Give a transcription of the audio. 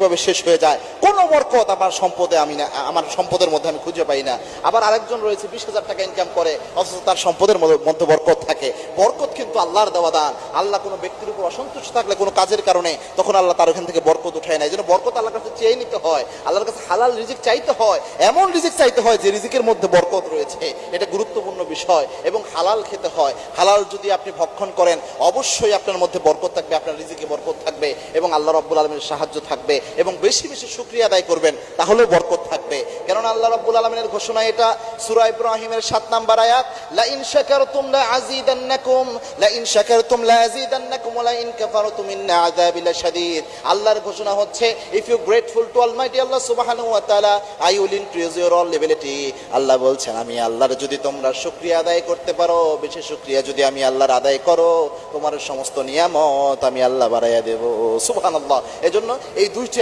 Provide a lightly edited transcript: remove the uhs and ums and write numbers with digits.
ভাবে শেষ হয়ে যায়, কোনো বরকত আমার সম্পদে আমি না, আমার সম্পদের মধ্যে আমি খুঁজে পাই না। আবার আরেকজন রয়েছে 20,000 টাকা ইনকাম করে, অথচ তার সম্পদের মধ্যে বরকত থাকে। বরকত কিন্তু আল্লাহর দেওয়া দান। আল্লাহ কোনো ব্যক্তির উপর অসন্তুষ্ট থাকলে কোনো কাজের কারণে, তখন আল্লাহ তার ওখান থেকে বরকত উঠায় নেয়। এই জন্য বরকত আল্লাহর কাছে চেয়ে নিতে হয়, আল্লাহর কাছে হালাল রিজিক চাইতে হয়, এমন রিজিক চাইতে হয় যে রিজিকের মধ্যে বরকত রয়েছে। এটা গুরুত্বপূর্ণ বিষয়। এবং হালাল খেতে হয়। হালাল যদি আপনি ভক্ষণ করেন, অবশ্যই আপনার মধ্যে বরকত থাকবে, আপনার রিজিকে বরকত থাকবে এবং আল্লাহ রাব্বুল আলামিনের সাহায্য থাকবে। এবং বেশি বেশি শুকরিয়া আদায় করবেন, তাহলেও বরকত থাকবে। কেননা আল্লাহ রাব্বুল আলামিনের ঘোষণা, এটা সূরা ইব্রাহিমের 7 নম্বর আয়াত, লা ইন শাকারতুম লা আযীদান্নাকুম, লা ইন শাকারতুম লা আযীদান্নাকুম ওয়া লা ইন কাফারতুম ইন্না আযাবি লাশাদীদ। আল্লাহর ঘোষণা হচ্ছে, if you grateful to almighty Allah সুবহানাহু ওয়া তাআলা, I will increase your all লেভেলিটি। আল্লাহ বলছেন, আমি আল্লাহর যদি তোমরা শুকরিয়া আদায় করতে পারো, বেশি শুকরিয়া যদি আমি আল্লাহর আদায় করো, তোমার সমস্ত নিয়ামত আমি আল্লাহ বাড়াইয়া দেব। সুবহানাল্লাহ। এজন্য এই দুইটি